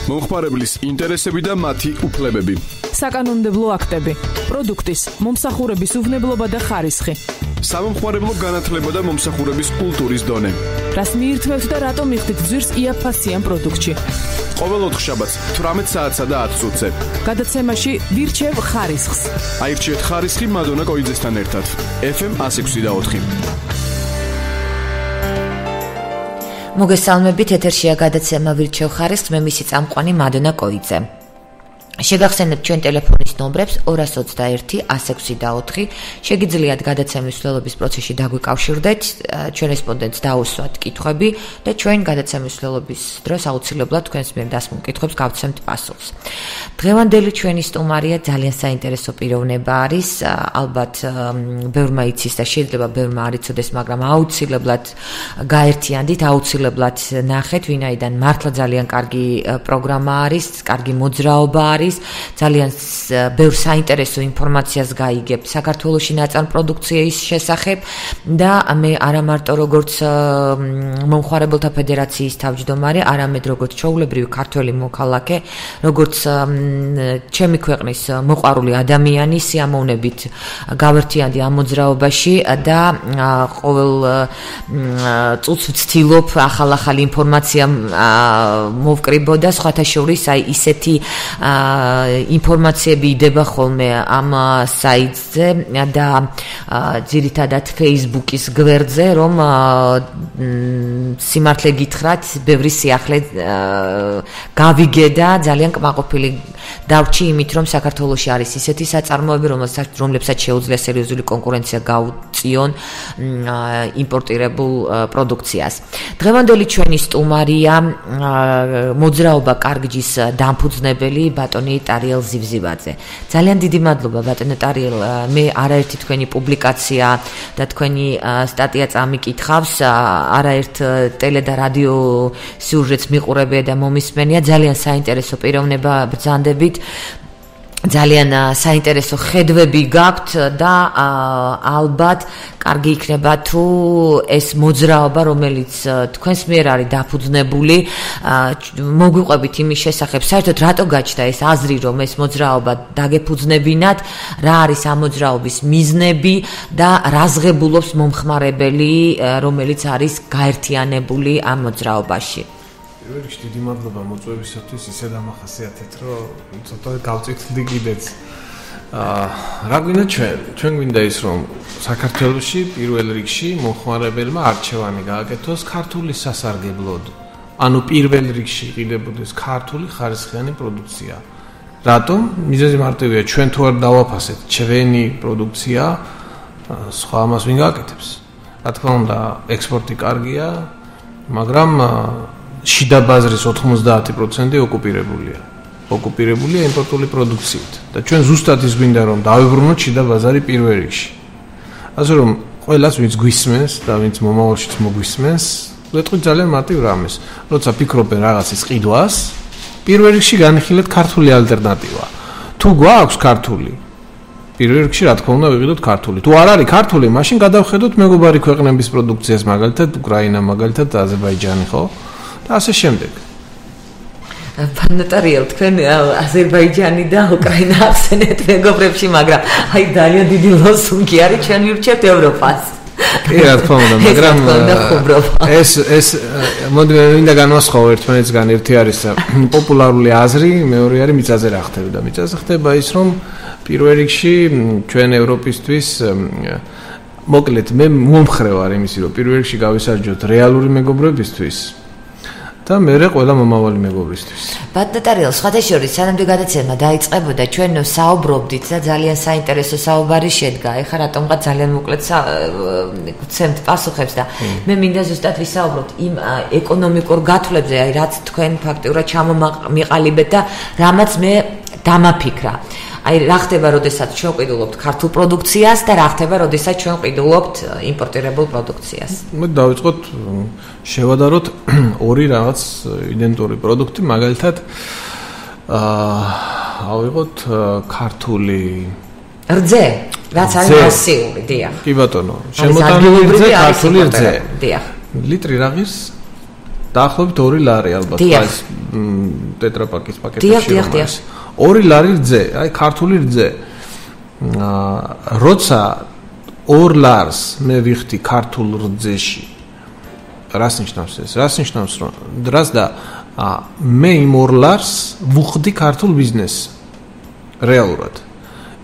მომხმარებლის ინტერესები და მათი უფლებები. საკანონმდებლო აქტები, პროდუქტის, მომსახურების უვნებლობა და ხარისხი. სამომხმარებლო განათლება და მომსახურების კულტურის დონე. რას მიირთმევთ და რატომ მიხდით ძვირს იაფასიან პროდუქტში. ყოველ 4 შაბათს 18 საათსა და 10 წუთზე. გადაცემაში ვირჩევ ხარისხს. აირჩიეთ ხარისხი მადონა კოიძესთან ერთად. FM 106.4. მოგესალმებით, ეთერშია გადაცემა ვირჩევ ხარისხს, მე მისი წამყვანი მადონა კოიძე. შეგახსენებთ ჩვენ ტელეფონის ნომრებს 221 106.4. შეგიძლიათ გადაცემის მსვლელობის პროცესში დაგვიკავშირდეთ, ჩვენ რესპონდენტს დაუსვათ კითხვები და ჩვენ გადაცემის მსვლელობის დროს აუცილებლად თქვენს მიერ დასმულ კითხვებს გავცემთ პასუხს. დღევანდელი ჩვენი სტუმარია ძალიან საინტერესო პიროვნება არის, ალბათ ბევრმა იცის და შეიძლება ბევრმა არ იცოდეს, მაგრამ აუცილებლად გაერთიანდით, აუცილებლად ნახეთ, ვინაიდან მართლა ძალიან კარგი პროგრამა არის, კარგი მოძრაობა არის. ძალიან ბევრ საინტერესო ინფორმაციას გაიგებ საქართველოში ნაწარმ პროდუქციის შესახებ და მე არა მარტო როგორც მომხმარებელთა ფედერაციის თავმჯდომარე, არამედ როგორც ჩვეულებრივი ქართველი მოქალაქე, როგორც ჩემი ქვეყნის მოყვარული ადამიანი სიამოვნებით გავერთიანდი ამ მოძრაობაში და ყოველ წუთს ვცდილობ ახალ ინფორმაცია მოვკრიბო და სხვათა შორის აი ისეთი ინფორმაციები იდება ხოლმე ამ საიტზე და ძირითადად Facebook-ის გვერდზე, რომ სიმართლე გითხრათ, ბევრი სიახლე გავიგე და ძალიან კმაყოფილი დავრჩი იმით, რომ საქართველოში არის ისეთი საწარმოები, რომლებსაც შეუძლია სერიოზული კონკურენცია გაუწიონ იმპორტირებულ პროდუქციას. დღევანდელი ჩვენი სტუმარია მოძრაობა კარგჯის დამფუძნებელი ბატონი ტარიელ ზივზივაძე. ძალიან დიდი მადლობა ბატონო ტარიელ, მე არაერთი თქვენი პუბლიკაცია და თქვენი სტატია წამიკითხავს, არაერთ ტელე და რადიო სიუჟეტს მიყურებია და მომისმენია, ძალიან საინტერესო პიროვნება ბრძანდებით. ძალიან საინტერესო ხედვები გაქვთ და ალბათ კარგი იქნება თუ ეს მოძრაობა, რომელიც თქვენს მიერ არის დაფუძნებული, მოგვიყვებით იმის შესახებ, საერთოდ რატო გაჩნდა ეს აზრი, რომ ეს მოძრაობა დაგეფუძნებინათ, რა არის ამ მოძრაობის მიზნები და რაზღებულობს მომხმარებელი, რომელიც არის გაერთიანებული ამ მოძრაობაში. რიგში დიდი მადლობა მოწვევისათვის, ისე დამახასიათეთ, რომ ცოტა გავწითლდი კიდეც. რა გვინდა ჩვენ გვინდა ის, რომ საქართველოში პირველ რიგში მომხმარებელმა არჩევანი გააკეთოს ქართული სასარგებლოდ. ანუ პირველ რიგში იყიდებოდეს ქართული ხარისხიანი პროდუქცია. რატომ? მიზეზი მარტივია, ჩვენ თუ არ დავაფასეთ ჩვენი პროდუქცია, სხვა ამას ვინ გააკეთებს? რა თქმა უნდა, ექსპორტი კარგია, მაგრამ შიდა ბაზრის 90% ოკუპირებულია. ოკუპირებულია იმპორტული პროდუქციით და ჩვენ ზუსტად ის გვინდა რომ დავებრუნოთ შიდა ბაზარი პირველ რიგში. ასე რომ ყველას ვინც გვისმენს და ვინც მომავალშიც მოგვისმენს, ვეთქვით ძალიან მარტივ რამეს. როცა ფიქრობენ რაღაცის ყიდვას, პირველ რიგში განიხილეთ ქართული ალტერნატივა. თუ გვაქვს ქართული, პირველ რიგში რა თქმა უნდა ვიყიდოთ ქართული. თუ არ არის ქართული, მაშინ გადავხედოთ მეგობარი ქვეყნების პროდუქციას, მაგალითად უკრაინა, მაგალითად აზერბაიჯანი, ხო? და ასე შემდეგ. ბატონო ტარიელ, თქვენ აზერბაიჯანი და უკრაინა ახსენეთ მეგობრებში, მაგრამ აი ძალიან დიდი ლოზუნგი არის, ჩვენ ვირჩევთ ევროპას. კი, რა თქმა უნდა, მაგრამ ეს მოდი მინდა განვასხვაო ერთმანეთსგან, ერთი არის პოპულარული აზრი, მეორე არის მიწაზე რა ხდება და მიწაზე ხდება ის, რომ პირველ რიგში ჩვენ ევროპისთვის მოკლედ მე მომხრე ვარ იმისი, რომ პირველ რიგში გავისარჯოთ რეალური მეგობრებისთვის და მერე ყველა მომავალი მეგობრისთვის. ბატონო ტარიელ, სხვათა შორის სანამ გადაცემა დაიწყებოდა, ჩვენ საუბრობდით და ძალიან საინტერესო საუბარი შედგა. ეხლა რატომღაც ძალიან მოკლედ გცემთ პასუხებს და მე მინდა ზუსტად ვისაუბროთ იმ ეკონომიკურ გათვლებზე, აი რაც თქვენ ფაქტიურად ჩამომიყალიბეთ და რამაც მე დამაფიქრა. აი რა ხდება, როდესაც ჩვენ ყიდულობთ ქართულ პროდუქციას და რა ხდება, როდესაც ჩვენ ყიდულობთ იმპორტირებულ პროდუქციას. მე დავიწყოთ შევადაროთ ორი რაღაც იდენტური პროდუქტი, მაგალითად ავიღოთ ქართული რძე, რაც არის მასიური, დიახ. კი ბატონო, შემოტანილი რძე, ქართული რძე. დიახ. ლიტრი რა ღირს? დაახლოებით 2 ლარი ალბათ ეს ტეტრაპაკის პაკეტებში. 2 ლარი რძე, აი ქართული რძე. როცა 2 ლარს მე ვიხდი ქართულ რძეში. რას ნიშნავს ეს? რას ნიშნავს რომ დრას და მე იმ 2 ლარს ვუხდი ქართულ ბიზნესს. რეალურად.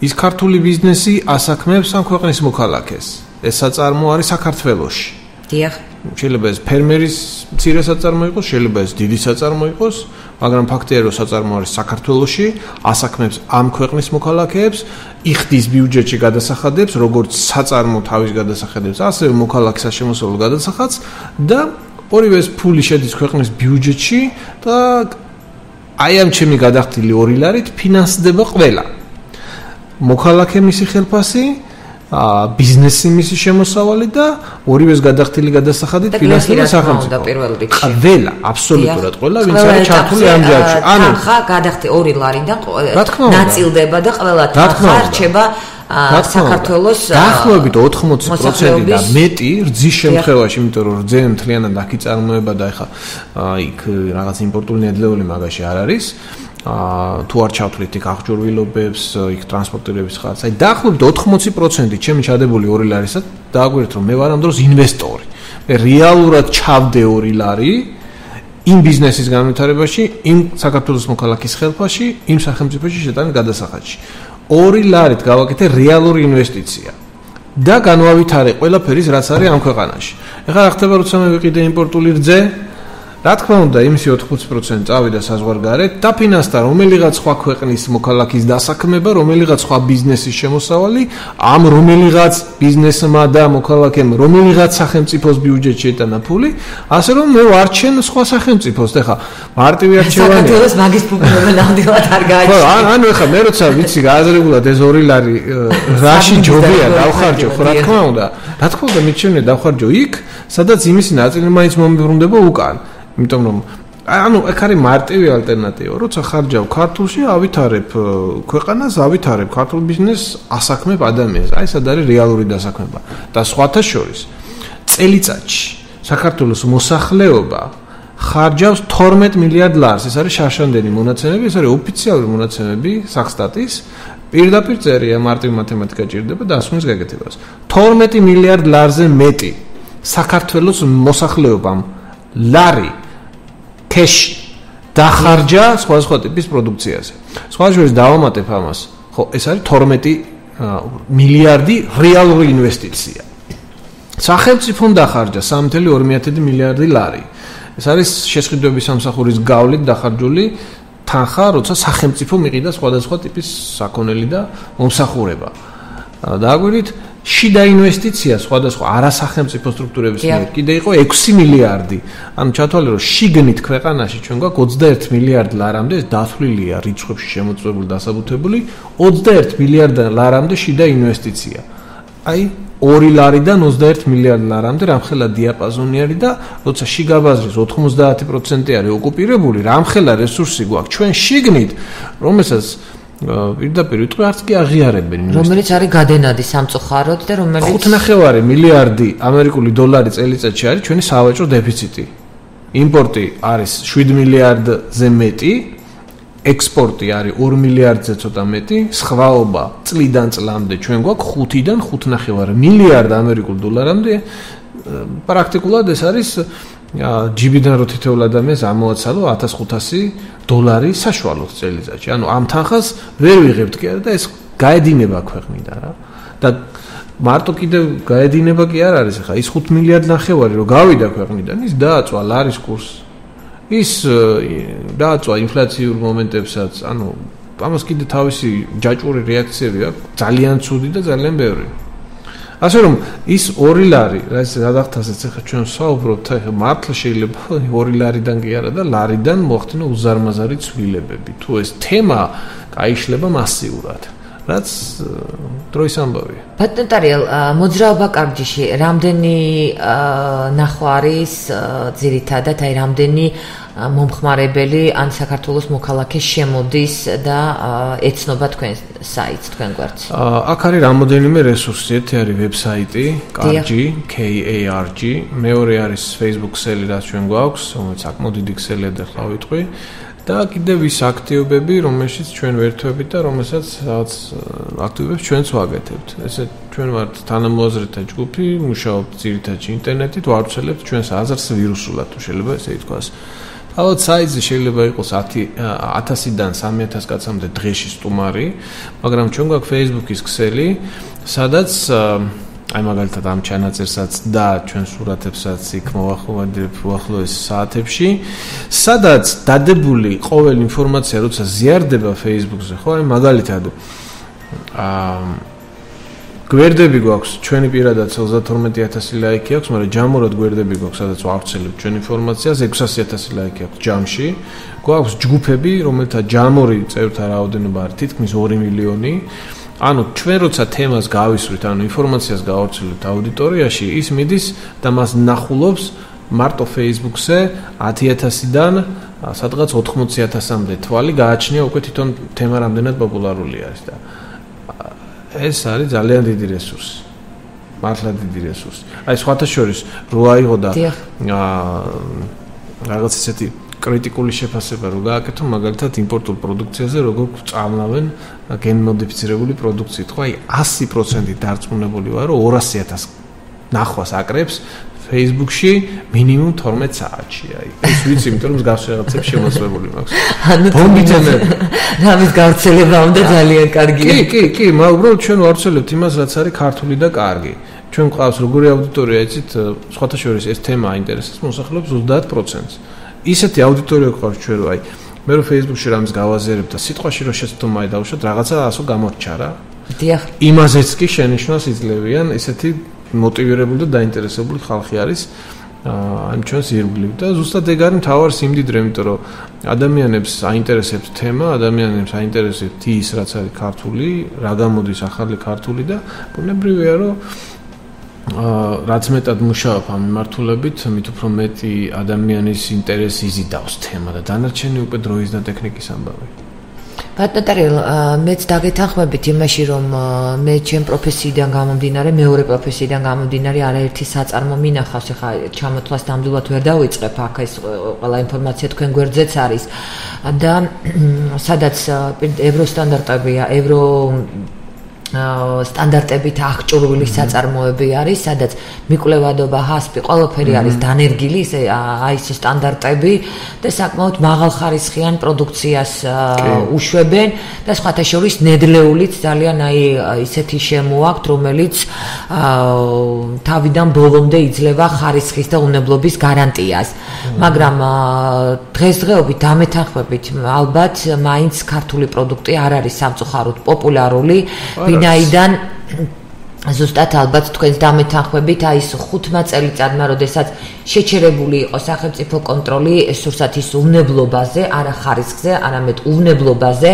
ის ქართული ბიზნესი ასაქმებს ამ ქვეყნის მოქალაქეს. ეს საწარმო არის საქართველოში. დიახ. შეიძლება ეს ფერმერის მცირე საწარმო იყოს, შეიძლება ეს დიდი საწარმო იყოს, მაგრამ ფაქტია რომ საწარმო არის საქართველოში, ასაქმებს ამ ქვეყნის მოქალაქეებს, იხდის ბიუჯეტში გადასახადებს, როგორც საწარმო თავის გადასახადებს, ასევე მოქალაქის შემოსავალ გადასახადს და ორივე ეს ფული შედის ქვეყნის ბიუჯეტში და აი ამ ჩემი გადახდილი 2 ლარით ფინანსდება ყველა. მოქალაქე მისი ხელფასი ბიზნესი მისი შემოსავალი და ორივეს გადახდილი გადასახადით ფინანსდება სახელმწიფო. ყველა, აბსოლუტურად ყველა, ვინც არის ჩართული ამ ჯარში. ანუ ხა გადახდი 2 ლარიდან ნაწილდება და ყველა თანხა რჩება საქართველოს დაახლოებით 80% და მეტი რძის შემთხვევაში, იმიტომ რომ რძე მთლიანად აქ იწარმოება და ეხა იქ რაღაც იმპორტული ნედლეული მაგაში არ არის. თუ არ ჩავთვლით იქ აღჭურვილობებს, იქ ტრანსპორტირების ხარჯს. აი დაახლოებით 80% ჩემი ჩადებული 2 ლარისა დააგვირთ რომ მე ვარ ამ დროს ინვესტორი. მე რეალურად ჩავდე 2 ლარი იმ ბიზნესის განვითარებაში, იმ საქართველოს მოქალაქის ხელფასში, იმ სახელმწიფოში შეტანილ გადასახადში. 2 ლარით გავაკეთე რეალური ინვესტიცია და განვავითარე ყველაფერის რაც არის ამ ქვეყანაში. ეხლა რა ხდება როცა მე ვიყიდე იმპორტული რძე? რა თქმა უნდა, იმისი 80% წავიდა საზღვარგარეთ, დაფინანსდა რომელიღაც სხვა ქვეყნის მოქალაქის დასაქმება, რომელიღაც სხვა ბიზნესის შემოსავალი, ამ რომელიღაც ბიზნესმა და მოქალაქემ რომელიღაც სახელმწიფოს ბიუჯეტში ეტანა ფული, ასე რომ მე ვარჩენ სხვა სახელმწიფოს. ეხლა მარტივი არჩევანია. საქართველოს მაგის ფუქნობა ნამდვილად არ გააჩნია. ხო, ანუ ეხლა მე როცა ვიცი გააზრებულად ეს 2 ლარი რაში ჯობია დავხარჯო, ხო რა თქმა უნდა. რა თქმა უნდა, მიჩვენე დავხარჯო იქ, სადაც იმისი ნაწილი მაინც მომიბრუნდება უკან. იმიტომ რომ ანუ ეგ არის მარტივი ალტერნატივა. როცა ხარჯავ ქართულში, ავითარებ ქვეყანას, ავითარებ ქართულ ბიზნესს, ასაქმებ ადამიანს. აი ეს არის რეალური დასაქმება. და სხვათა შორის წელიწადში საქართველოს მოსახლეობა ხარჯავს 12 მილიარდ ლარს. ეს არის შარშანდენი მონაცემები, ეს არის ოფიციალური მონაცემები სახსტატის. პირდაპირ წერია, მარტივი მათემატიკა ჭირდება და ასვენის გაკეთებას. 12 მილიარდ ლარზე მეტი საქართველოს მოსახლეობამ ლარი კეში დახარჯა სხვა ტიპის პროდუქციაზე. სხვა შორის დავამატებ ამას. ხო, ეს არის 12 მილიარდი რეალური ინვესტიცია. სახელმწიფომ დახარჯა 3.2 მილიარდი ლარი. ეს არის შესყიდვების სამსახურის გავლით დახარჯული თანხა, როცა სახელმწიფო მიყიდა სხვადასხვა ტიპის საქონელი და მომსახურება. დააგვირით შიდა ინვესტიცია სხვადასხვა არასახელმწიფო სტრუქტურების მიერ კიდე იყო 6 მილიარდი. ანუ ჩათვალე რომ შიგნით ქვეყანაში ჩვენ გვაქვს 21 მილიარდ ლარამდე დათვლილია რიცხვებში შემოწმებული დასაბუთებული 21 მილიარდ ლარამდე შიდა ინვესტიცია. აი 2 ლარიდან 21 მილიარდ ლარამდე რამხელა დიაპაზონი არის და როცა შიგა ბაზრის 90% არის ოკუპირებული, რამხელა რესურსი გვაქვს ჩვენ შიგნით, რომელსაც პირდაპირ ვიტყვი არც კი აღიარებენ რომელიც არის გადენადი სამწუხაროდ და რომელიც 5.5 მილიარდი ამერიკული დოლარი წელიწადში არის ჩვენი სავაჭრო დეფიციტი. იმპორტი არის 7 მილიარდზე მეტი, ექსპორტი არის 2 მილიარდზე ცოტა მეტი, სხვაობა წლიდან წლამდე ჩვენ გვაქვს 5-დან 5.5 მილიარდ ამერიკულ დოლარამდე. პრაქტიკულად ეს არის ჯიბიდან რო თითოეულ ადამიანს ამოაცალო 1500 დოლარი საშუალოდ წელიწადში. ანუ ამ თანხას ვერ ვიღებთ კი არა და ეს გაედინება ქვეყნიდან რა. და მარტო კიდევ გაედინება კი არ არის ხა ის 5 მილიარდ ნახევარი რო გავიდა ქვეყნიდან, ის დააწვა ლარის კურსს. ის დააწვა ინფლაციურ მომენტებსაც, ანუ ამას კიდე თავისი ჯაჭვური რეაქციები აქვს, ძალიან ცუდი და ძალიან ბევრი. ასე რომ ის 2 ლარი, რაც გადახდასაც ახლა ჩვენ საუბრობთ, ახლა მართლა შეიძლება 2 ლარიდან კი არა და ლარიდან მოხდინო უზარმაზარი ცვლილებები. თუ ეს თემა გაიშლება მასიურად, რაც დროის ამბავია. ბატონ ტარიელ, მოძრაობა კარგჯიში რამდენი ნახვა არის ძირითადად, აი რამდენი მომხმარებელი ან საქართველოს მოქალაქე შემოდის და ეცნობა თქვენ საიტს, თქვენ გვერდს? აქ არის რამოდენიმე რესურსი, ერთი არის ვებსაიტი, KARG, მეორე არის Facebook ქსელი, რაც ჩვენ გვაქვს, რომელიც საკმაოდ დიდი ქსელია და ხლა ვიტყვი. და კიდევ ის აქტივობები, რომელშიც ჩვენ ვერთვებით და რომელსაც რაღაც აქტივობებს ჩვენც ვაკეთებთ. ესე ჩვენ ვართ თანამოაზრეთა ჯგუფი, მუშაობთ ძირითადად ინტერნეტით, ვავრცელებთ ჩვენს აზრს ვირუსულად, თუ შეიძლება ესე ითქვას. ალბათ საიტზე შეიძლება იყოს 1000-დან 3000 კაცამდე დღეში სტუმარი, მაგრამ ჩვენ გვაქვს Facebook-ის ქსელი, სადაც აი მაგალითად ამ ჩანაწერსაც და ჩვენ სურათებსაც იქ მოვახვედრებ უახლოეს საათებში, სადაც დადებული ყოველ ინფორმაცია, როცა ზიარდება Facebook-ზე, ხო, აი მაგალითად გვერდები გვაქვს, ჩვენი პირადად 32000 ლაიქი აქვს, მაგრამ ჯამურად გვერდები გვაქვს, სადაც ვავრცელებთ ჩვენ ინფორმაციას, 600000 ლაიქი აქვს ჯამში. გვაქვს ჯგუფები, რომელთა ჯამური წევრთა რაოდენობა არის თითქმის 2 მილიონი. ანუ ჩვენ როცა თემას გავისვრით, ანუ ინფორმაციას გავავრცელებთ აუდიტორიაში, ის მიდის და მას ნახულობს მარტო Facebook-ზე 10000-დან სადღაც 80000-მდე თვალი გააჩნია უკვე თვითონ თემა რამდენად პოპულარული არის და ეს არის ძალიან დიდი რესურსი. მართლა დიდი რესურსი. აი სხვათა შორის რო აიღო და რაღაც ისეთი კრიტიკული შეფასება რო გააკეთო მაგალითად იმპორტულ პროდუქციაზე როგორ წამლავენ გენმოდიფიცირებული პროდუქციით. ხო, აი 100% დარწმუნებული ვარ, რომ 200000 ნახვას აკრებს Facebook-ში მინიმუმ 12 საათში. აი ეს ვიცი, იმიტომ რომ გავს რაღაცებს შემოსვებული მაქვს. ბომბიტენები. რამის გავრცელება უნდა ძალიან კარგია. კი, მაგრამ უბრალოდ ჩვენ ვავრცელებთ იმას, რაც არის ქართული და კარგი. ჩვენ ყავს როგორი აუდიტორია, იცით, სხვათა შორის ეს თემა აინტერესებს მოსახლეობას 30%-ს. ისეთი აუდიტორია ყავს ჩვენ, რომ აი მე რო Facebook-ში რამის გავაზიარებ და სიტყვაში რო შეცდომაი დავუშვათ, რაღაცა ასო გამორჩა რა. დიახ. იმაზეც კი შენიშვნას იძლევიან ესეთი მოტივირებული და დაინტერესებული ხალხი არის ამ ჩვენს ირგვლივ და ზუსტად ეგ არის მთავარი სიმდიდრე, იმიტომ რომ ადამიანებს აინტერესებს თემა, ადამიანებს აინტერესებს ის, რაც არის ქართული, რა გამოდის ახალი ქართული და ბუნებრივია, რომ რაც მეტად მუშაობ ამ მიმართულებით, მით უფრო მეტი ადამიანის ინტერესი იზიდავს თემა და დანარჩენი უკვე დროის და ტექნიკის ამბავი. ბატონო, მეც დაგეთანხმებით იმაში, რომ მე ჩემ პროფესიიდან გამომდინარე, მეორე პროფესიიდან გამომდინარე, არაერთი საწარმო მინახავს, ხა ჩამოთვლას ნამდვილად ვერ დავიწყებ, აქ ეს ყველა ინფორმაცია თქვენ გვერდზეც არის და სადაც ევროსტანდარტებია, სტანდარტებით აღჭურვილი საწარმოები არის, სადაც მიკვლევადობა, ჰასპი, ყველაფერი არის დანერგილი, აი ეს სტანდარტები და საკმაოდ მაღალხარისხიან პროდუქციას უშვებენ და სხვათა შორის ნედლეულიც ძალიან აი ისეთი შემოაქვთ, რომელიც თავიდან ბოლომდე იძლევა ხარისხის და უნებლობის გარანტიას. მაგრამ დღესდღეობით დამეთანხმებით, ალბათ მაინც ქართული პროდუქტი არ არის სამწუხაროდ პოპულარული. ვინაიდან ზუსტად ალბათ თქვენს დამეთანხმებით აი ეს 5 წელიწადმა, როდესაც შეჩერებული იყო სახელმწიფო კონტროლი სურსათის უვნებლობაზე, არა ხარისხზე, არამედ უვნებლობაზე,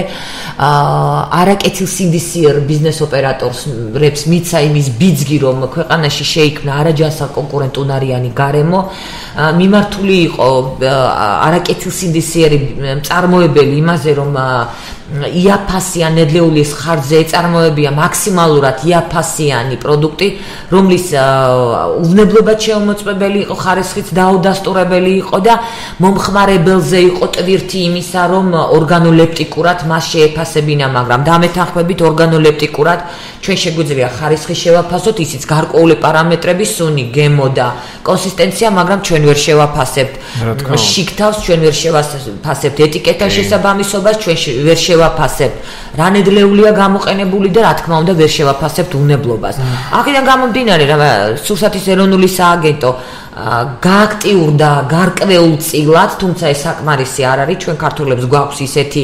არაკეთილსინდისიერ ბიზნეს ოპერატორებს მიცა იმის ბიძგი, რომ ქვეყანაში შეიქმნა არაჯანსაღკონკურენტუნარიანი გარემო, მიმართული იყო არაკეთილსინდისიერი მწარმოებელი იმაზე, რომ იაფასიან ნედლეულის ხარჯზე ეწარმოებია მაქსიმალურად იაფასიანი პროდუქტი, რომლის უვნებლობა შეუმოწმებელი იყო, ხარისხიც დაუდასტურებელი იყო და მომხმარებელზე იყო ტვირთი იმისა, რომ ორგანოლეპტიკურად მას შეეფასებინა, მაგრამ დამეთანხმებით ორგანოლეპტიკურად ჩვენ შეგვიძლია ხარისხი შევაფასოთ, ისიც გარკვეული პარამეტრები, სუნი, გემო და კონსისტენცია, მაგრამ ჩვენ ვერ შევაფასებთ შიგთავს, ჩვენ ვერ შევაფასებთ ეტიკეტას შესაბამისობას, ჩვენ ვერ შევაფასებთ რა ნედლეულია გამოყენებული და რა თქმა უნდა ვერ შევაფასებთ უნებლობას. აქედან გამომდინარე, სურსათის ეროვნული სააგენტო გააქტიურდა გარკვეულწილად, თუმცა ეს საკმარისი არ არის, ჩვენ ქართველებს გვაქვს ისეთი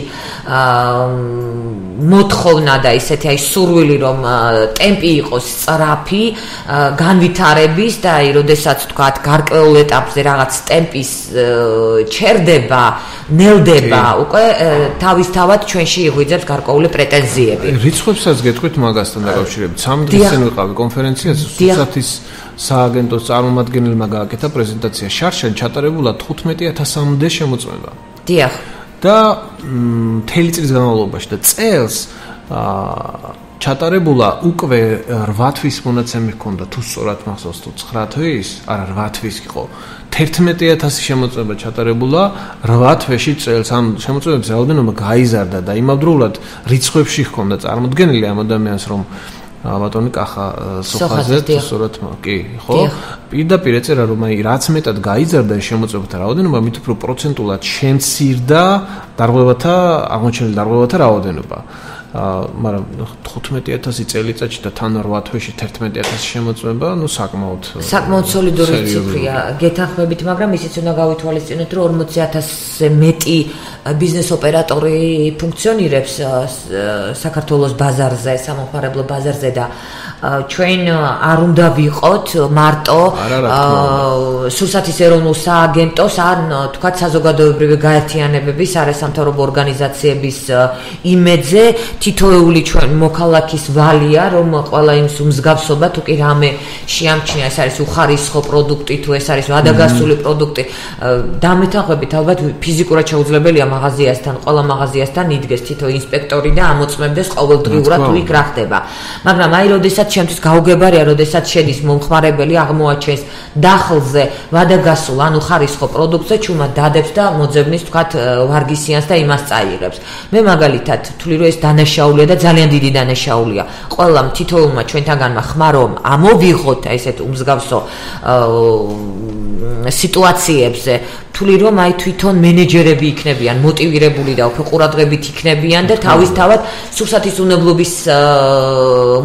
მოთხოვნა და ისეთი აი სურვილი, რომ ტემპი იყოს სწრაფი, განვითარების და აი, როდესაც თქვათ გარკვეულ ეტაპზე რაღაც ტემპის ჩერდება, ნელდება უკვე თავისთავად ჩვენში იღვიძებს გარკვეული პრეტენზიები. რიცხვებსაც გეტყვით მაგასთან დაკავშირებით. 3 დღის წინ ვიყავი კონფერენციაზე, სუსათის სააგენტოს წარმომადგენელმა გააკეთა პრეზენტაცია. შარშან ჩატარებულა 15,000-მდე შემოწმება. დიახ. და მთელი წლის განმავლობაში და წელს ჩატარებულა უკვე 8 თვის მონაცემი ჰქონდა, თუ სწორად მახსოვს, თუ 9 თვის, არა 8 თვის იყო. 11,000 შემოწმება ჩატარებულა 8 თვეში წელს. ამ შემოწმებების რაოდენობა გაიზარდა და იმავდროულად რიცხვებში ჰქონდა წარმოდგენილი ამ ადამიანს, რომ ბატონი კახა სოხაზე სწორად კი, ხო? პირდაპირ ეწერა, რომ აი რაც მეტად გაიზარდა შემოწმებათა რაოდენობა, მით უფრო პროცენტულად შემცირდა აღმოჩენილი დარღვევათა რაოდენობა. მაგრამ 15,000 წელიწადში და თან 8 თვეში 11,000 შემოწმება, საკმაოდ სოლიდური ციფრია. გეთანხმებით, მაგრამ ისიც უნდა გავითვალისწინოთ, რომ 40,000-ზე მეტი ბიზნეს ოპერატორი ფუნქციონირებს საქართველოს ბაზარზე, სამომხმარებლო ბაზარზე და ჩვენ არ უნდა ვიყოთ მარტო სურსათის ეროვნულ სააგენტოს ან თქვათ საზოგადოებრივი გაერთიანებების არასამთავრობო ორგანიზაციების იმედზე თითოეული ჩვენ მოქალაქის ვალია, რომ ყველა იმის უმსგავსობა თუ კი რამე შეამჩნია, ეს არის უხარისხო პროდუქტი, თუ ეს არის ვადაგასული პროდუქტი, დამეთანხმებით ალბათ ფიზიკურად შეუძლებელია მაღაზიასთან, ყველა მაღაზიასთან იდგეს თითო ინსპექტორი და ამოწმებდეს ყოველდღიურად თუ იქ რა ხდება. მაგრამ აი როდესაც ჩემთვის გაუგებარია, როდესაც შედის მომხმარებელი აღმოაჩენს დახლზე ვადაგასულ ან უხარისხო პროდუქტზე, ჩუმად დადებს და მოძებნის თქვათ ვარგისიანს და იმას წაიღებს. მე მაგალითად თვლი რომ ეს დანაშაულია და ძალიან დიდი დანაშაულია. ყველამ თითოეულმა ჩვენთაგანმა ხმარომ ამოვიღოთ ესეთ უმსგავსო სიტუაციებზე, თვლი რომ აი თვითონ მენეჯერები იქნებიან მოტივირებული და უფრო ყურადღებით იქნებიან და თავისთავად სურსათის უნებლობის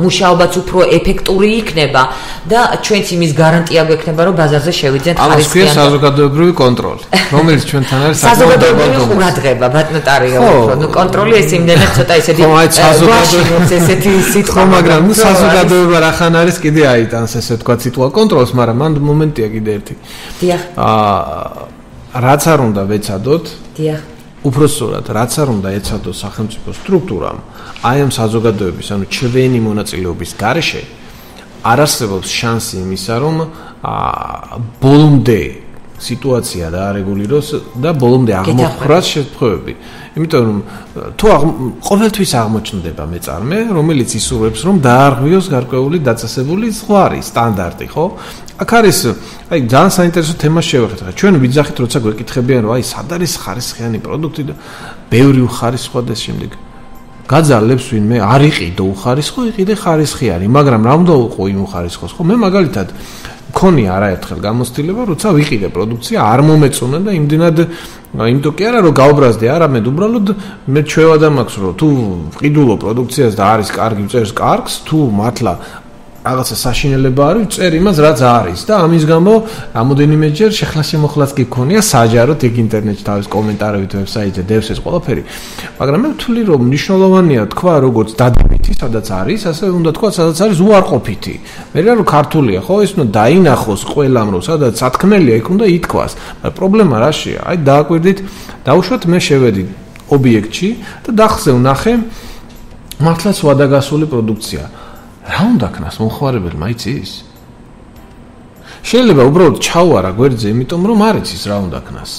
მუშაობაც უფრო ეფექტური იქნება და ჩვენც იმის გარანტია გვექნება, რომ ბაზარზე შევიძენთ ხარისხიან საზოგადოებრივი კონტროლი, რომელიც ჩვენთან არის საზოგადოებრივი ყურადღება, ბატონტარიო, ნუ კონტროლი ეს იმდენად ცოტა ისეთი ესეთი სიტყვა, მაგრამ საზოგადოება რახან არის კიდე აიტანს ესე თქვა სიტყვა კონტროლს, მაგრამ მან მომენტია კიდე ერთი. დიახ. რაც არ უნდა ვეცადოთ, დიახ. უпростоრად, რაც არ უნდა ეცადოს სახელმწიფო სტრუქტურამ, აი ამ საზოგადოების, ანუ ჩვენი მონაწილეობის გარეშე არ არსებობს შანსი იმისა, რომ ბოლომდე სიტუაცია დაარეგულიროს და ბოლომდე აღმოფხვრას შეფხვევები. იმიტომ რომ თუ ყოველთვის აღმოჩნდება მეწარმე, რომელიც ისურვებს, რომ დაარღვიოს გარკვეული დაწესებული ზღვარი, სტანდარტი, ხო? აქ არის, აი, ძალიან საინტერესო თემა შევეხეთ. ჩვენ ვიძახით, როცა გვეკითხებიან, რომ აი, სად არის ხარისხიანი პროდუქტი და ბევრი უხარისხო და შემდეგ გაძალებს ვინმე არ იყიდო უხარისხო, იყიდე ხარისხიანი, მაგრამ რა უნდა უყო იმ უხარისხოს, ხო? მე მაგალითად მქონია არაერთხელ გამოცდილება, როცა ვიყიდე პროდუქცია, არ მომეწონა და იმდენად იმიტომ კი არა რომ გავბრაზდე, არამედ უბრალოდ მე ჩვევადა მაქვს, რომ თუ ვყიდულო პროდუქციას და არის კარგი, წერს კარგს, თუ მართლა რაღაცა საშინელება არის, წერ იმას რაც არის და ამის გამო რამოდენიმეჯერ შეხლა-შემოხლაც კი გქონია საჯაროდ იქ ინტერნეტში თავის კომენტარებით ვებსაიტზე დევს ეს ყველაფერი. მაგრამ მე ვთვლი რომ მნიშვნელოვანია თქვა როგორც დადებითი, სადაც არის, ასე უნდა თქვა სადაც არის უარყოფითი. მე რა რომ ქართულია, ხო, ეს უნდა დაინახოს ყველამ რომ სადაც სათქმელია, იქ უნდა ითქვას. მაგრამ პრობლემა რაშია? აი დააკვირდით, დაუშვათ მე შევედი ობიექტში და დახზე ვნახე მართლაც ვადაგასული პროდუქცია. რა უნდა ქნას მომხმარებელმა იცის? შეიძლება უბრალოდ ჩაუარა გვერდზე, იმიტომ რომ არ იცის რა უნდა ქნას.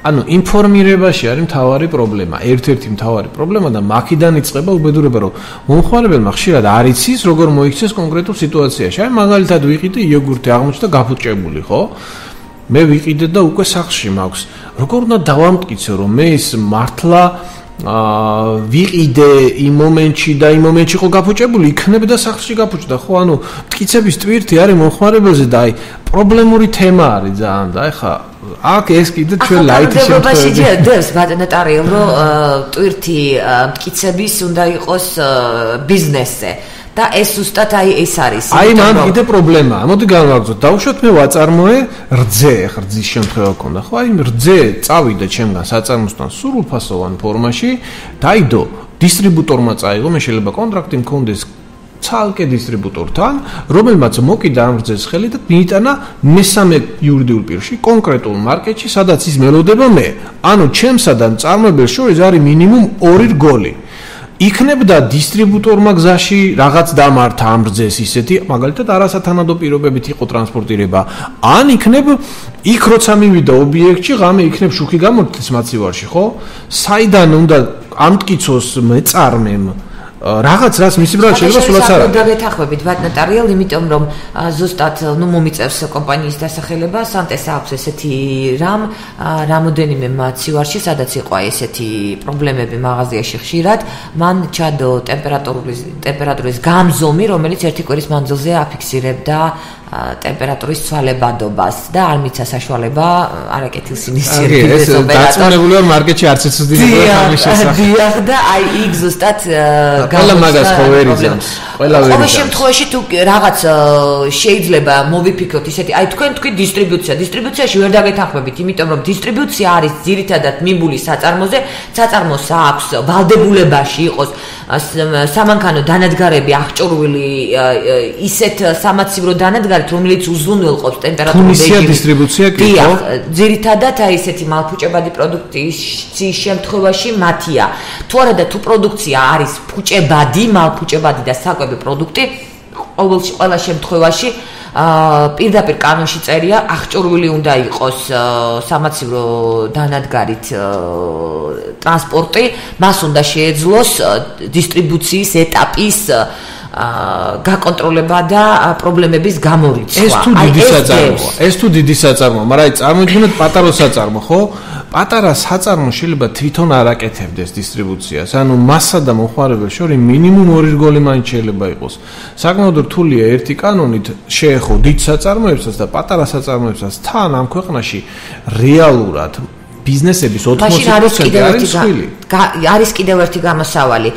ანუ ინფორმირებაში არის მთავარი პრობლემა, ერთ-ერთი მთავარი პრობლემა და მაქედან იწყება უბედურება, რომ მომხმარებელმა ხშირად არ იცის, როგორ მოიქცეს კონკრეტულ სიტუაციაში. აი მაგალითად ვიყიდე იოგურტი აღმოჩნდა გაფუჭებული, ხო? მე ვიყიდე და უკვე სახლში მაქვს. როგორ უნდა დავამტკიცო, რომ მე ის მართლა ვიყიდე იმ მომენტში და იმ მომენტში ხო გაფუჭებული იქნებდა სახლში გაფუჭდა ხო ანუ მტკიცების ტვირთი არის მომხმარებელზე და აი პრობლემური თემა არის ძალიან და ეხა აქ ეს კიდე ჩვენ ლაითი შემთხვევაში დევს ბატონტარიო რომ ტვირთი მტკიცების უნდა იყოს ბიზნესზე და ეს უბრალოდ აი ეს არის. აი მან კიდე პრობლემაა. მოდი გავაგზავნოთ. დაუშვათ მე ვაწარმოე რძე, რძის შემთხვევა ქონდა. ხო, აი რძე წავიდა ჩემგან საწარმოსთან სრულფასოვან ფორმაში, დაიდო დისტრიბუტორმა წაიღო, მე შეიძლება კონტრაქტი მქონდეს ცალკე დისტრიბუტორთან, რომელმაც მოკიდა ამ რძეს ხელი და მიიტანა მესამე იურიდიულ პირში, კონკრეტულ მარკეტში, სადაც ის მელოდება მე. ანუ ჩემსა და მწარმოებელს შორის არის მინიმუმ 2 რგოლი. იქნებდა დისტრიბუტორმა გზაში რაღაც დამართა ამ რძეს ისეთი, მაგალითად არასათანადო პირობებით იყო ტრანსპორტირება. ან იქნებ იქ როცა მივიდა ობიექტში, ღამე იქნებ შუქი გამორთეს მაცივარში, ხო? საიდან უნდა ამტკიცოს მეწარმემ რაღაც რას მისი ბრალ შეიძლება სულაც არა. და გეთახმებით ბატნოტარიელ, იმიტომ რომ ზუსტად მომიწევს კომპანიის დასახელება, სანტეს აქვს ესეთი რამოდენიმე მაცივარში, სადაც იყო ესეთი პრობლემები მაღაზიაში ხშირად, მან ჩადო ტემპერატურის გამზომი, რომელიც ერთი კვირის მანძილზე აფიქსირებდა ტემპერატურის ცვალებადობას და არ მიცა საშუალება არაკეთილსინის სერვისის ოპერატორს. დაწუნებული ვარ მარკეტში არც ეცოს დინება ამის შესახებ. დიახ და აი იქ ზუსტად ყველა მაგას ხო ვერიზამს. ყველა ვერიზამს. ყოველ შემთხვევაში თუ რაღაც შეიძლება მოვიფიქროთ ისეთი, აი თქვენ თქვი დისტრიბუციაში ვერ დაგეთანხმებით, იმიტომ რომ დისტრიბუცია არის ძირითადად მიმბული საწარმოზე, საწარმოს აქვს ვალდებულებაში იყოს სამანქანო დანადგარები აღჭურვილი ისეთ სამაცივრო დანადგარით, რომელიც უზრუნველყოფს ტემპერატურის რეჟიმს. დისტრიბუცია კი ხო? ძირითადად აი ესეთი მალფუჭებადი პროდუქტის შემთხვევაში მათია. თუ არა და თუ პროდუქცია არის მალფუჭებადი და საკვები პროდუქტი, ყველა შემთხვევაში პირდაპირ კანონში წერია, აღჭურვილი უნდა იყოს სამაცივრო დანადგარით ტრანსპორტი, მას უნდა შეეძლოს დისტრიბუციის ეტაპის გაკონტროლება და პრობლემების გამორიცხვა. ეს თუ დიდი საწარმოა, მაგრამ აი წარმოიდგინეთ პატარა საწარმო, ხო? პატარა საწარმო შეიძლება თვითონ არ აკეთებდეს დისტრიბუციას. ანუ მასსა და მომხმარებელს შორის მინიმუმ 2 რგოლი მაინც შეიძლება იყოს. საკმაოდ რთულია ერთი კანონით შეეხო დიდ საწარმოებსაც და პატარა საწარმოებსაც. თან ამ ქვეყანაში რეალურად ბიზნესების 80% არის ხილი. არის კიდევ ერთი გამოსავალი.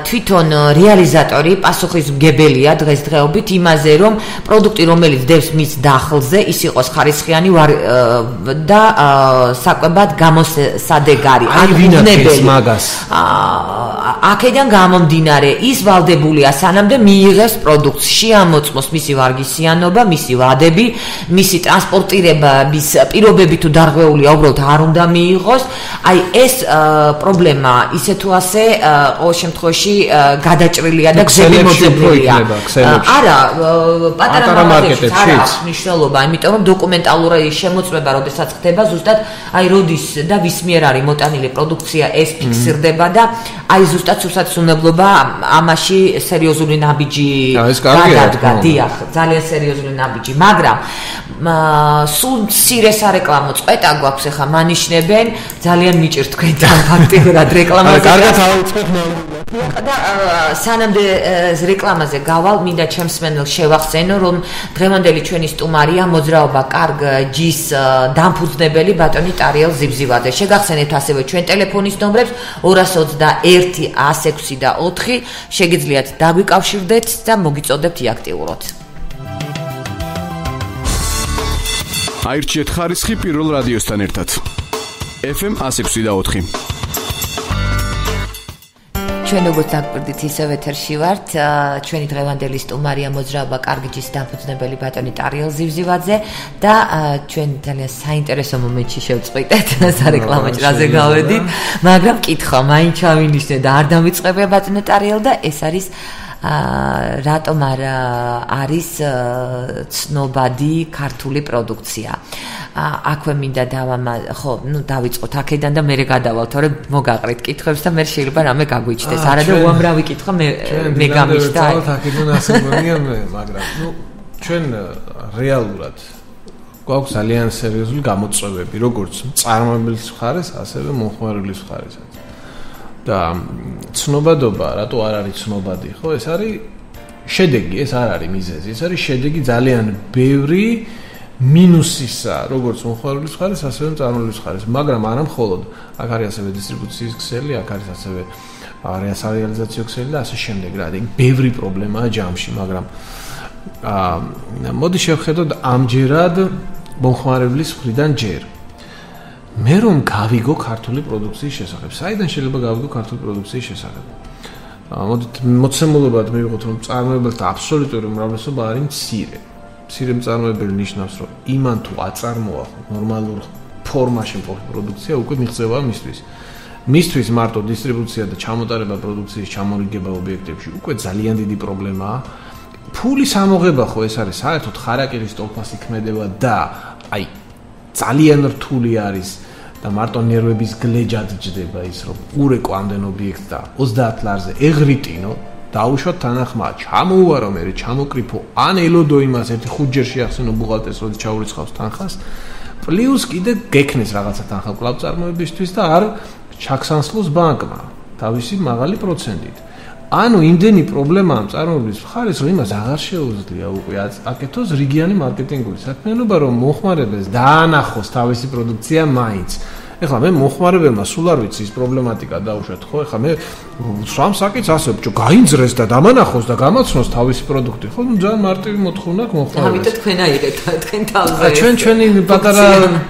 თვითონ რეალიზატორი პასუხისმგებელია დღესდღეობით იმაზე, რომ პროდუქტი, რომელიც დევს მის დახლზე, ის იყოს ხარისხიანი და საკვებად გამოსადეგარი. აი ვინათვის მაგას. აქედან გამომდინარე, ის ვალდებულია სანამდე მიიღეს პროდუქტს, შეამოწმოს მისი ვარგისიანობა, მისი ვადები, მისი ტრანსპორტირების პირობები თუ დარღვეულია, უბრალოდ არ უნდა მიიღოს. აი ეს პრობლემა ისე თუ ასე ყოველ შემთხვევაში გადაჭრილია და გზები მოძებნილია. არა, პატარა მარკეტებში არის მნიშვნელობა, იმიტომ რომ დოკუმენტალური შემოწმება, როდესაც ხდება, ზუსტად აი როდის და ვის მიერ არის მოტანილი პროდუქცია, ეს ფიქსირდება და აი ზუსტად სურსათმდებლობა ამაში სერიოზული ნაბიჯი გადადგა. დიახ, ძალიან სერიოზული ნაბიჯი, მაგრამ სულ მცირე სარეკლამო წვეტა გვაქვს ახლა მანიშნებენ, ძალიან მიჭირთ თქვენთან ფაქტიურად რეკლამაზე. კარგად ავუწყებ და სანამდე რეკლამაზე გავალ, მინდა ჩემს მსმენელს შევახსენო, რომ დღევანდელი ჩვენი სტუმარია მოძრაობა კარგ ჯის დამფუძნებელი ბატონი ტარიელ ზიბზივაძე. შეგახსენებთ ასევე ჩვენ ტელეფონის ნომრებს 221 106 და 4, შეგიძლიათ დაგვიკავშირდეთ და მოგიწოდებთ აქტიურად. აირჩიეთ ხარისხი პირველ რადიოსთან ერთად. FM 106 და 4. ჩვენ როგორც დაგვირდით ისევ ეთერში ვართ. ჩვენი დღევანდელი სტუმარია მოძრაობა კარგი ჯის დამფუძნებელი ბატონი ტარიელ ზიბზივაძე და ჩვენ ძალიან საინტერესო მომენტში შევწყვიტეთ სარეკლამო ჭრაზე გავედით, მაგრამ კითხვა მაინც ჩავინიშნე და არ დამიწყებია ბატონი ტარიელ და ეს არის რატომ არ არის ცნობადი ქართული პროდუქცია. აქვე მინდა დავიწყოთ აქედან და მე გადავალ, თორე მოგაყრით კითხვებს და მე შეიძლება რამე გაგვიჩნდეს. არა და უამრავი კითხვა მე გამიშთა. აქედან ასე მგონია მე, მაგრამ ჩვენ რეალურად გვაქვს ძალიან სერიოზული გამოწვევები, როგორც მწარმოებლის მხარეს, ასევე მომხმარებლის მხარესაც. და ცნობადობა, რატო არ არის ცნობადი, ხო? ეს არის შედეგი, ეს არ არის მიზეზი, ეს არის შედეგი ძალიან ბევრი მინუსისა, როგორც მომხმარებლის მხარეს, ასევე მწარმოებლის მხარეს, მაგრამ არა მხოლოდ. აქ არის ასევე დისტრიბუციის ქსელი, აქ არის ასევე რეალიზაციო ქსელი და ასე შემდეგ, რა. ბევრი პრობლემაა ჯამში, მაგრამ მოდი შევხედოთ ამჯერად მომხმარებლის მხრიდან ჯერ. მე რომ გავიგო ქართული პროდუქციის შესახებ. საიდან შეიძლება გავიგო ქართული პროდუქციის შესახებ? მოდით მოცემულობად მივიღოთ რომ წარმოებელთა აბსოლუტური უმრავლესობა არის მცირე. მცირე მწარმოებელი ნიშნავს რომ იმან თუ აწარმოა ნორმალურ ფორმაში მყოფი პროდუქცია უკვე მიღწევა მისთვის მარტო დისტრიბუცია და ჩამოტარება პროდუქციის ჩამორიგება ობიექტებში უკვე ძალიან დიდი პრობლემაა. ფულის ამოღება ხო ეს არის საერთოდ ხარაკირის ტოლფასი ქმედება და აი ძალიან რთული არის და მარტო ნერვების გლეჯად ჯდება ის რომ ურეკო ამდენ ობიექტს და 30 ლარზე ეღრიტინო დაუშვათ თანახმა ჩამოუვარო მე ჩამოკრიფო ან ელოდო იმას ერთი 5 ჯერ შეახსენო ბუღალტერს როდის ჩაურიცხავს თანხას პლუს კიდე გექნეს რაღაცა თანხა კლავ წარმოებისთვის და არ ჩაქსანსლოს ბანკმა თავისი მაღალი პროცენტით. ანუ იმდენი პრობლემაა მწარმოებლის მხარეს რომ იმას აღარ შეუძლია უკვე აკეთოს რიგიანი მარკეტინგული საქმიანობა რომ მოხმარებელს დაანახოს თავისი პროდუქცია მაინც. ეხლა მე მოხმარებელმა სულ არ ვიცი ის პრობლემატიკა დაუშვათ ხო ეხლა მე სამ საკითხს ასე ბჭო გაინძრეს და დამანახოს და გამაცნოს თავისი პროდუქტი ხო ძალიან მარტივი მოთხოვნა აქვს მოხმარებელს. ამიტომ თქვენ აიღეთ თქვენ თავზე.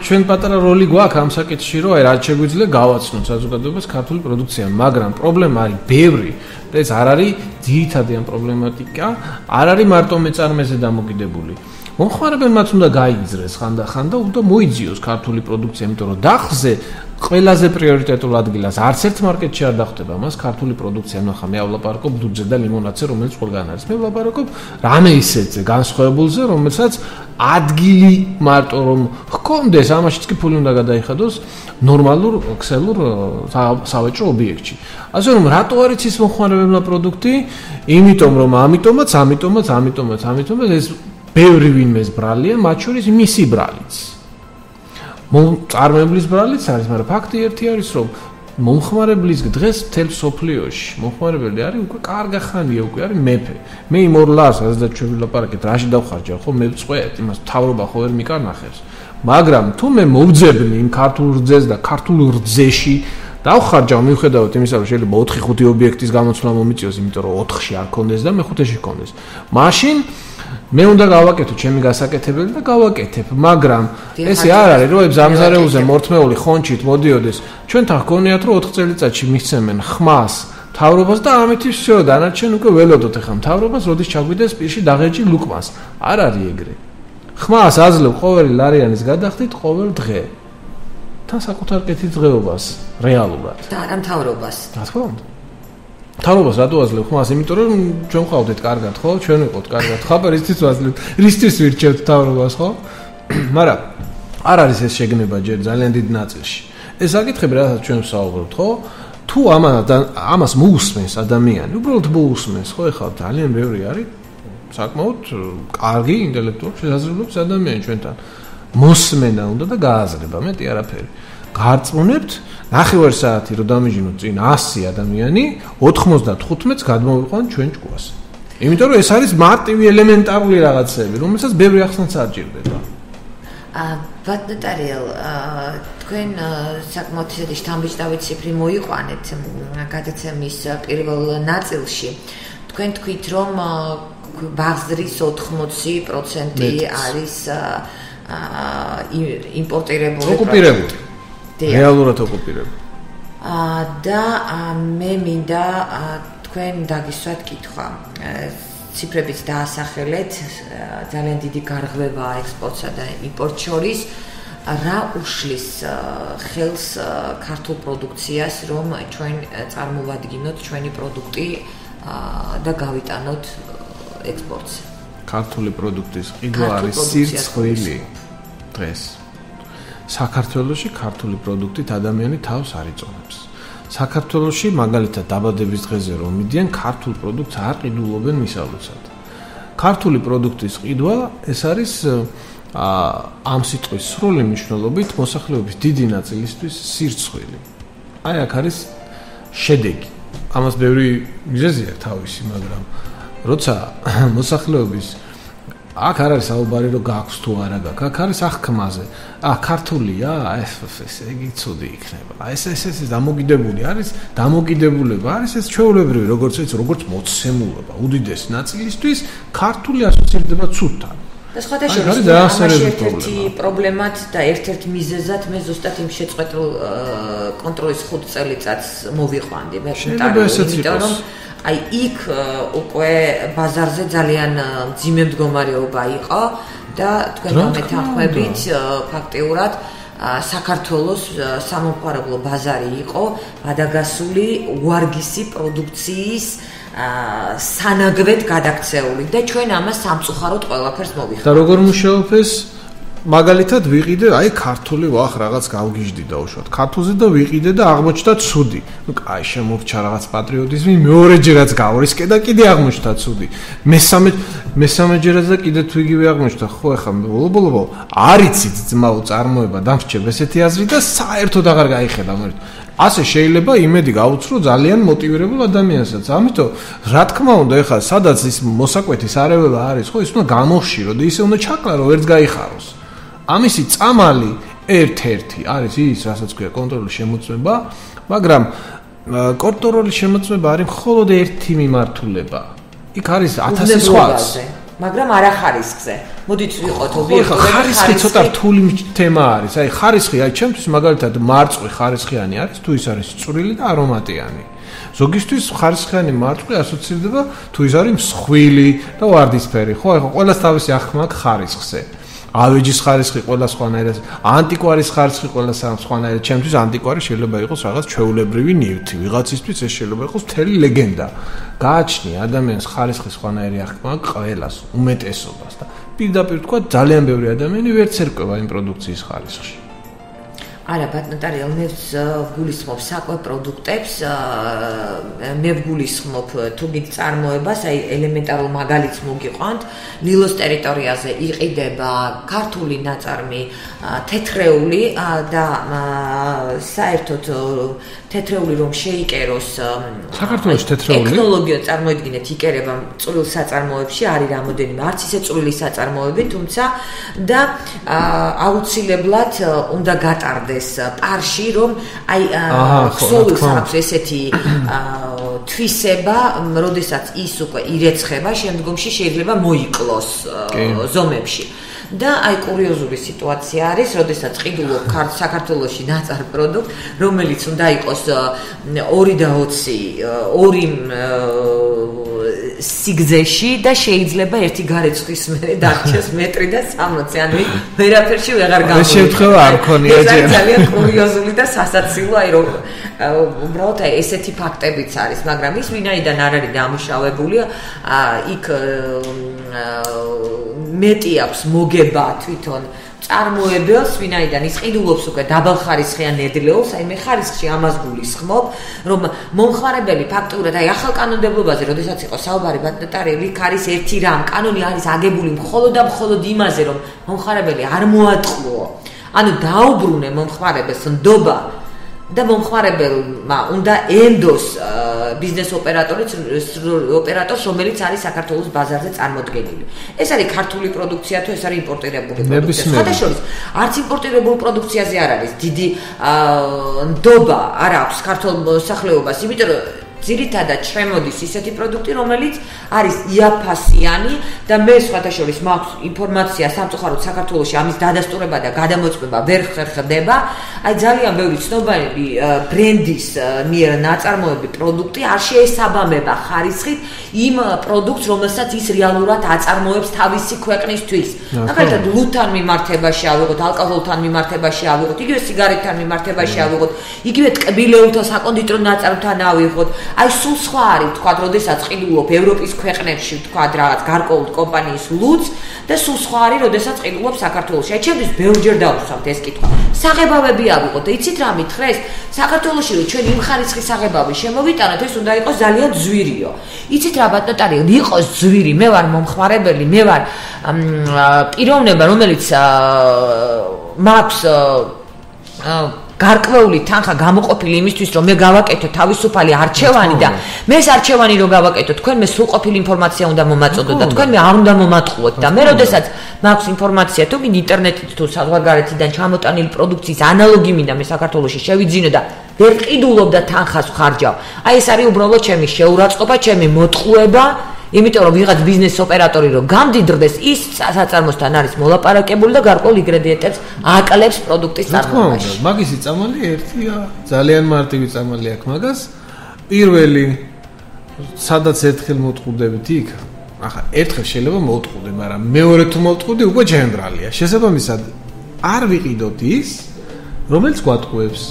ჩვენ პატარა როლი გვაქვს ამ საკითხში რომ აი რაც შეგვიძლია გავაცნოთ საზოგადოებას ქართული პროდუქცია მაგრამ პრობლემა არის ბევრი და ეს არ არის ძირითადი ამ პრობლემატიკა არ არის მარტო მეწარმეზე დამოკიდებული. მომხმარებელმაც უნდა გაიგზრეს ხანდახან და უნდა მოიძიოს ქართული პროდუქცია, იმიტომ რომ დახზე ყველაზე პრიორიტეტულ ადგილას არც ერთ მარკეტში არ დახვდება მას ქართული პროდუქცია. ნახა მე ავლაპარაკობ დუძე და ლიმონადზე, რომელიც ყველგან არის. მე ვლაპარაკობ რამე ისეთზე, განსხვავებულზე, რომელსაც ადგილი მარტო რომ ჰქონდეს, ამაშიც კი ფული უნდა გადაიხადოს ნორმალურ ქსელურ სავაჭრო ობიექტში. ასე რომ რატო არის ის მომხმარებელმა პროდუქტი? იმიტომ რომ ამიტომაც ეს ბევრი ვინმეს ბრალია, მათ შორის მისი ბრალიც. წარმოებლის ბრალიც არის, მაგრამ ფაქტი ერთი არის, რომ მომხმარებლის დღეს მთელ სოფლიოში მომხმარებელი არის უკვე კარგა ხანია, უკვე არის მეფე. მე იმ 2 ლარს, სადაც ჩვენ ვილაპარაკეთ, რაში დავხარჯავ, ხო, მე წყვეტ, იმას თავრობა ხო ვერ მიკარნახებს. მაგრამ თუ მე მოვძებნი იმ ქართულ რძეს და ქართულ რძეში დავხარჯავ მიუხედავად იმისა, რომ შეიძლება 4-5 ობიექტის გამოცვლა მომიწიოს, იმიტომ რომ 4-ში არ ქონდეს და მე-5-ში ქონდეს. მაშინ მე უნდა გავაკეთო ჩემი გასაკეთებელი და გავაკეთებ, მაგრამ ესე არ არის, რომ ზამზარეულზე მორთმეული ხონჩით მოდიოდეს. ჩვენთან გქონიათ, რომ 4 წელიწადში მისცემენ ხმას, თავრობას და ამით всё, დანარჩენ უკვე ველოდოთ ახლა თავრობას, როდის ჩაგვიდეს პირში დაღეჭი ლუკმას. არ არის ეგრე. ხმას აძლევ ყოველი ლარიანის გადახდით ყოველ დღე. თან საკუთარ კეთილდღეობას რეალურად. და არა მთავრობას. რა თქმა უნდა. თავრობას რატო აძლევ ხმას? იმიტომ რომ ჩვენ ყავდეთ კარგად, ხო? ჩვენ ვიყოთ კარგად. ხაბარ ისიც ვაძლევთ. რისთვის ვირჩევთ თავრობას, ხო? მაგრამ არ არის ეს შეგნება ჯერ ძალიან დიდ ნაწილში. ეს საკითხები რასაც ჩვენ ვსაუბრობთ, ხო? თუ ამას მოусმენს ადამიანი, უბრალოდ მოусმენს, ხო? ეხლა ძალიან ბევრი არის საკმაოდ კარგი ინტელექტუალური შესაძლებლობის ადამიანი ჩვენთან. მოსმენა უნდა და გააზრება, მეტი არაფერი. გარწმუნებთ 9 საათი რომ დამიჟინოთ წინ 100 ადამიანი 95-ს გადმოვიყვანთ ჩვენ ჭკუას. იმიტომ რომ ეს არის მარტივი ელემენტარული რაღაცები, რომელსაც ბევრი ახსნაც არ ჭირდება. ბატონოტარიელ თქვენ საკმაოდ ისეთი შთამბეჭდავი ციფრი მოიყვანეთ გადაცემის პირველ ნაწილში. თქვენ თქვით რომ ბაზრის 80% არის იმპორტირებული ოკუპირებული. რეალურად ოკუპირებული. და მე მინდა თქვენ დაგისვათ კითხვა. ციფრებით დაასახელეთ ძალიან დიდი გარღვევა ექსპორტსა და იმპორტ შორის. რა უშლის ხელს ქართულ პროდუქციას, რომ ჩვენ წარმოვადგინოთ ჩვენი პროდუქტი და გავიტანოთ ექსპორტზე? ქართული პროდუქტის ყიდვა არის სირცხვილი დღეს. საქართველოში ქართული პროდუქტით ადამიანი თავს არ იწონებს. საქართველოში მაგალითად დაბადების დღეზე რომ მიდიან ქართულ პროდუქტს არ ყიდულობენ მისავლოცად. ქართული პროდუქტის ყიდვა ეს არის ამ სიტყვის სრული მნიშვნელობით მოსახლეობის დიდი ნაწილისთვის სირცხვილი. აი აქ არის შედეგი. ამას ბევრი მიზეზი აქვს თავისი, მაგრამ როცა მოსახლეობის აქ არ არის საუბარი რომ გაქვს თუ არა გაქვს, აქ არის აღქმაზე. ქართულია, ეს იგი ცუდი იქნება. ეს დამოკიდებული არის, დამოკიდებულება არის ეს ჩვეულებრივი, როგორც მოცემულობა უდიდესი ნაწილისთვის ქართული ასოცირდება ცუდთან. და სხვადასხვა ერთ-ერთი პრობლემად და ერთ-ერთ მიზეზად მე ზუსტად იმ შეწყვეტილ კონტროლის 5 წელიწადს მოვიყვანდი. მე იმიტომ რომ აი იქ უკვე ბაზარზე ძალიან მძიმე მდგომარეობა იყო და თქვენ გამეთანხმებით ფაქტიურად საქართველოს სამომხმარებლო ბაზარი იყო გადაგასული უარგისი პროდუქციის სანაგვედ გადაქცეული და ჩვენ ამას სამწუხაროდ ყველაფერს მოვიხმართ. და როგორ მუშაობ ეს? მაგალითად ვიყიდე, აი ქართული ვახ რაღაც გავგიჟდი და უშუალოდ ქართულზე და ვიყიდე და აღმოჩნდა ცუდი. ნუ კაი შემოვჭა რაღაც პატრიოტიზმი, მეორეჯერაც გავრისკე და კიდე აღმოჩნდა ცუდი. მესამეჯერაც და კიდე თუ იგივე აღმოჩნდა. ხო, ეხლა ბოლო არიცით ძმაო წარმოება დამრჩებ ესეთი აზრი და საერთოდ აღარ გაიხედა მერტ. ასე შეიძლება იმედი გაუცრო ძალიან მოტივირებულ ადამიანსაც. ამიტომ რა თქმა უნდა, ეხლა სადაც ის მოსაკვეთის არეველა არის, ხო, ის უნდა გამოხშირო და ისე უნდა ჩაკლარო, ვერც გაიხაროს. ამისი წამალი ერთ-ერთი არის ის, რასაც ქვია კონტროლის შემოწმება, მაგრამ კონტროლის შემოწმება არის მხოლოდ ერთი მიმართულება. იქ არის 1000 სხვაც. მაგრამ არა ხარისხზე. მოდით ვიყოთ ობიექტური. ხარისხი ცოტა რთული თემა არის. აი ხარისხი, აი ჩემთვის მაგალითად მარწყვი ხარისხიანი არის, თუ ის არის წვრილი და არომატიანი. ზოგისთვის ხარისხიანი მარწყვი ასოცირდება თუ ის არის მსხვილი და ვარდისფერი. ხო, ეხლა ყველას თავისი აღქმა აქვს ხარისხზე. ავეჯის ხარისხი ყველა სხვანაირად, ანტიკვარის ხარისხი ყველა სხვანაირად. ჩემთვის ანტიკვარი შეიძლება იყოს რაღაც ჩვეულებრივი ნივთი, ვიღაცისთვის ეს შეიძლება იყოს მთელი ლეგენდა. გააჩნია ადამიანს ხარისხის სხვანაირი აღქმა ყველას, უმეტესობას და პირდაპირ თქვა ძალიან ბევრი ადამიანი ვერც ერკვევა იმ პროდუქციის ხარისხში. არა ბატონტარიელ მე ვგულისხმობ საკვე პროდუქტებს მე ვგულისხმობ თუ წარმოებას აი ელემენტარულ მაგალითს მოგიყვანთ ლილოს ტერიტორიაზე იყიდება ქართული ნაწარმი თეთრეული და საერთოდ თეთრეული რომ შეიკეროს საქართველოს თეთრეული ტექნოლოგია წარმოიდგინეთ იკერება წვრილ საწარმოებში არის რამოდენიმე არც ისე წვრილი საწარმოები თუმცა და აუცილებლად უნდა გატარდეს პარში რომ აი ხსოვს აქვს ესეთი თვისება როდესაც ის უკვე ირეცხება შემდგომში შეიძლება მოიკლოს ზომებში და აი კურიოზული სიტუაცია არის როდესაც ყიდულობ საქართველოში ნაწარ პროდუქტ რომელიც უნდა იყოს 2.20 სიგრძეში და შეიძლება ერთი გარეცხვის მერე დარჩეს მეტრი და 60 ანუ ვერაფერში ვეღარ გამოვიდა. ეს შემთხვევა არ მქონია ჯერ. ეს ძალიან კურიოზული და სასაცილო აი რომ უბრალოდ აი ესეთი ფაქტებიც არის, მაგრამ ის ვინაიდან არ არის დამუშავებული, იქ მეტი აქვს მოგება თვითონ წარმოებელს, ვინაიდან ის ყიდულობს უკვე დაბალხარისხიან ნედლეულს, აი მე ხარისხში ამას გულისხმობ, რომ მომხმარებელი ფაქტურად აი ახალ კანონმდებლობაზე, როდესაც იყო საუბარი ბატონტარიელი, იქ არის ერთი რამ, კანონი არის აგებული მხოლოდ და მხოლოდ იმაზე, რომ მომხმარებელი არ მოატყუო. ანუ დაუბრუნე მომხმარებელს ნდობა და მომხმარებელმა უნდა ენდოს ბიზნეს ოპერატორს, რომელიც არის საქართველოს ბაზარზე წარმოდგენილი. ეს არის ქართული პროდუქცია თუ ეს არის იმპორტირებული პროდუქცია. სხვადასხვა არც იმპორტირებულ პროდუქციაზე არ არის დიდი ნდობა არ აქვს ქართულ მოსახლეობას, იმიტომ რომ ძირითადად შემოდის ისეთი პროდუქტი, რომელიც არის იაფასიანი და მე სხვადასხვა მაქვს ინფორმაცია სამწუხაროდ საქართველოში ამის დადასტურება და გადამოწმება ვერ ხდება. აი ძალიან ბევრი ცნობილი ბრენდის მიერ ნაწარმოები პროდუქტი არ შეესაბამება ხარისხით იმ პროდუქტს, რომელსაც ის რეალურად აწარმოებს თავისი ქვეყნისთვის. მაგალითად, ლუთან მიმართებაში ავიღოთ, ალკოჰოლთან მიმართებაში ავიღოთ, იგივე სიგარეტთან მიმართებაში ავიღოთ, იგივე ტკბილეულთან, საკონდიტრო ნაწარმთან ავიღოთ. აი სულ სხვა არის თქვა, როდესაც ყიდულობ ევროპის ქვეყნებში თქვა რაღაც გარკვეულ კომპანიის ლუდს და სულ სხვა არის, როდესაც ყიდულობ საქართველოში. აი ჩემთვის ბევრჯერ დავუსვამთ ეს კითხვა. საღებავები ავიღოთ და იცით რა მითხრეს? საქართველოში რომ ჩვენ იმ ხარისხის საღებავი შემოვიტანოთ, ეს უნდა იყოს ძალიან ძვირიო. იცით რა ბატონტარიელი, იყოს ძვირი, მე ვარ მომხმარებელი, მე ვარ პიროვნება, რომელიც მაქვს გარკვეული თანხა გამოყოფილი იმისთვის რომ მე გავაკეთო თავისუფალი არჩევანი და მე ეს არჩევანი რო გავაკეთო თქვენ მე სრულყოფილი ინფორმაცია უნდა მომაწოდოთ და თქვენ მე არ უნდა მომატყუოთ და მე როდესაც მაქვს ინფორმაცია თუ მინდა ინტერნეტით თუ საზღვარგარეთიდან ჩამოტანილი პროდუქციის ანალოგი მინდა მე საქართველოში შევიძინო და ვერ ყიდულობ და თანხას ვხარჯავ აი ეს არის უბრალოდ ჩემი შეურაცხყოფა ჩემი მოტყუება იმიტომ რომ ვიღაც ბიზნეს ოპერატორი რომ გამდიდრდეს ის საწარმოსთან არის მოლაპარაკებული და გარკვეულ ინგრედიენტებს აკლებს პროდუქტის წარმოებაში. მაგისი წამალი ერთია, ძალიან მარტივი წამალი აქვს მაგას. პირველი სადაც ერთხელ მოტყუდებით იქ, ახლა ერთხელ შეიძლება მოტყუდე, მაგრამ მეორე თუ მოტყუდი, უკვე ჯენერალია. შესაბამისად, არ ვიყიდოთ ის, რომელიც გვატყუებს.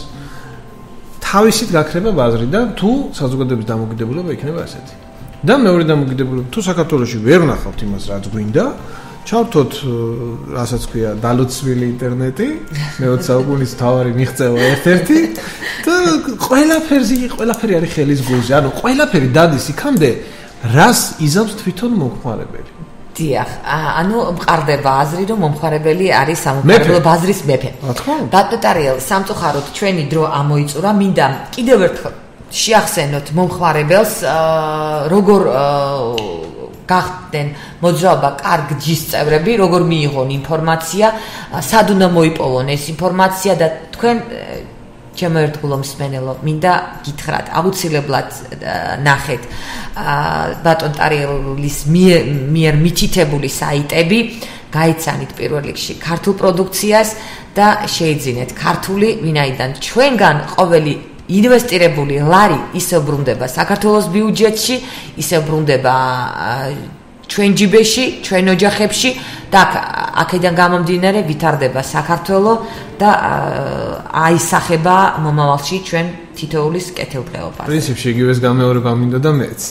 თავისით გაქრება ბაზრი და თუ საზოგადოების დამოკიდებულება იქნება ასეთი. და მეორე დამოკიდებულება, თუ საქართველოში ვერ ვნახავთ იმას, რაც გვინდა, ჩავთოთ, რასაც ქვია, დალოცვილი ინტერნეტი, მე-20 საუკუნის თავარი მიღწევა ერთ-ერთი და ყველაფერი არის ხელის გულზე. ანუ ყველაფერი დადის იქამდე, რას იზამს თვითონ მომხმარებელი. დიახ, ანუ მყარდება აზრი, რომ მომხმარებელი არის სამომხმარებლო ბაზრის მეფე. ბატონო ტარიელ, სამწუხაროდ ჩვენი დრო ამოიწურა, მინდა კიდევ ერთხელ შეახსენოთ მომხმარებელს, როგორ გახდნენ მოძრაობა კარგ ჯის წევრები, როგორ მიიღონ ინფორმაცია, სად უნდა მოიპოვონ ეს ინფორმაცია და თქვენ ჩემო ერთგულო მსმენელო, მინდა გითხრათ, აუცილებლად ნახეთ ბატონ ტარიელის მიერ მითითებული საიტები, გაიცანით პირველ რიგში ქართულ პროდუქციას და შეიძინეთ ქართული, ვინაიდან ჩვენგან ყოველი ინვესტირებული ლარი ისე ბრუნდება საქართველოს ბიუჯეტში, ისე ბრუნდება ჩვენ ჯიბეში, ჩვენ ოჯახებში და აქედან გამომდინარე ვითარდება საქართველო და აისახება მომავალში ჩვენ თითოეულის კეთილდღეობა. პრინციპში იგივეს გამეორება მინდა და მეც.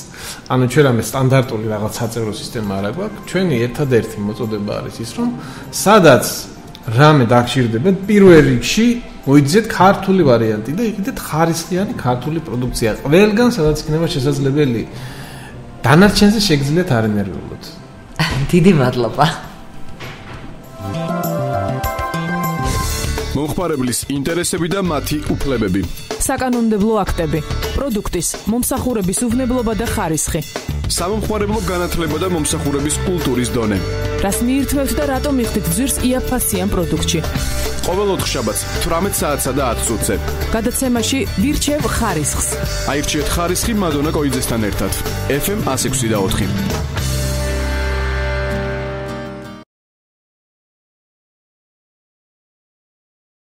ანუ ჩვენ რამე სტანდარტული რაღაც საწევრო სისტემა არ აქვს. ჩვენი ერთადერთი მოწოდება არის ის, რომ სადაც რამე დაგჭირდება პირველ რიგში მოიძიეთ ქართული ვარიანტი და იყიდეთ ხარისხიანი ქართული პროდუქცია. ყველგან სადაც იქნება შესაძლებელი დანარჩენზე შეგძლიათ არ ენერგიულად. დიდი მადლობა. მომხმარებლის ინტერესები და მათი უფლებები. საკანონმდებლო აქტები, პროდუქტის, მომსახურების უვნებლობა და ხარისხი. სამომხმარებლო განათლება და მომსახურების კულტურის დონე. რას მიირთმევთ და რატომ მიხდით ძვირს იაფასიან პროდუქტში. ყოველ 4 შაბათს 18 საათსა და 10 წუთზე. გადაცემაში ვირჩევ ხარისხს. აირჩიეთ ხარისხი მადონა კოიძესთან ერთად. FM 106.4.